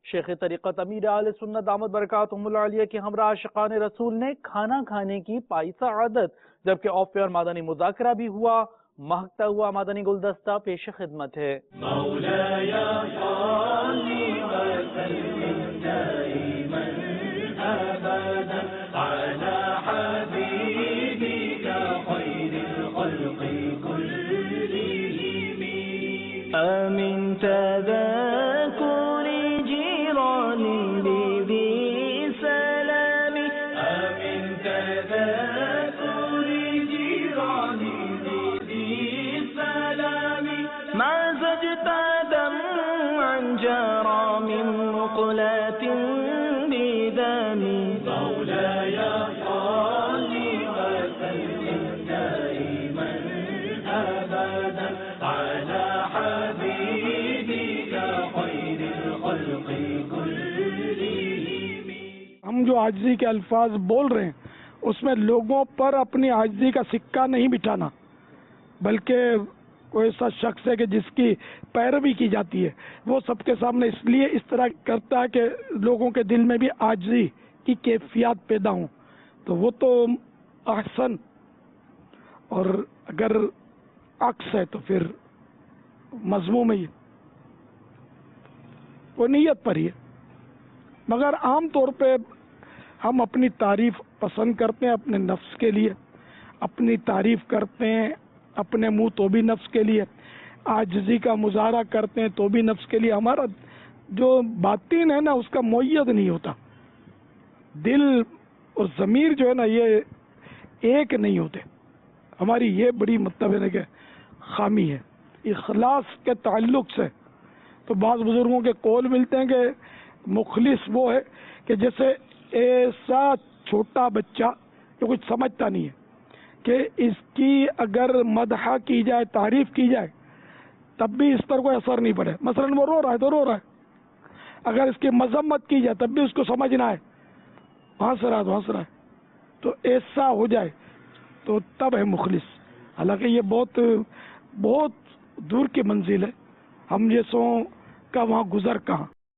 شیخ طریقت امیر اہل سنت دامت برکاتہم العالیہ کے ہمراہ عاشقان رسول نے کھانا کھانے کی پائی سعادت، جبکہ آف ایئر مدنی مذاکرہ بھی ہوا۔ مہکتا ہوا مدنی گلدستہ پیش خدمت ہے۔ مولاي صل وسلم دائما ابدا على حبيبك خير الخلق كلهم آمن تذاكر جيران بذي سلام آمن تذاكر جيران بذي سلام ما زجت دمعا جرى من مقلات بدم مولاي صل وسلم دائما ابدا على حبيبك خير الخلق كلهم۔ ہم جو عاجزی کے الفاظ بول رہے ہیں اس میں لوگوں پر اپنی عاجزی کا سکہ نہیں بٹھانا، بلکہ کوئی ایسا شخص ہے کہ جس کی پیروی کی جاتی ہے، وہ سب کے سامنے اس لیے اس طرح کرتا ہے کہ لوگوں کے دل میں بھی عاجزی کی کیفیات پیدا ہوں، تو وہ تو احسن، اور اگر عکس ہے تو پھر مذموم ہے، وہ نیت پر ہی ہے۔ مگر عام طور پہ ہم اپنی تعریف پسند کرتے ہیں اپنے نفس کے لیے، اپنی تعریف کرتے ہیں اپنے منہ تو بھی نفس کے لیے، عاجزی کا مظاہرہ کرتے ہیں تو بھی نفس کے لیے۔ ہمارا جو باطن ہے نا اس کا معید نہیں ہوتا، دل اور ضمیر جو ہے نا یہ ایک نہیں ہوتے۔ ہماری یہ بڑی مطلب ہے کہ خامی ہے اخلاص کے تعلق سے۔ تو بعض بزرگوں کے قول ملتے ہیں کہ مخلص وہ ہے کہ جیسے ایسا چھوٹا بچہ جو کچھ سمجھتا نہیں ہے کہ اس کی اگر مدح کی جائے، تعریف کی جائے، تب بھی اس پر کوئی اثر نہیں پڑے۔ مثلا وہ رو رہا ہے تو رو رہا ہے، اگر اس کی مذمت کی جائے تب بھی اس کو سمجھ نہ آئے، ہنس رہا ہے تو ہنس رہا ہے، تو ایسا ہو جائے تو تب ہے مخلص۔ حالانکہ یہ بہت بہت دور کی منزل ہے، ہم جیسوں کا وہاں گزر کہاں۔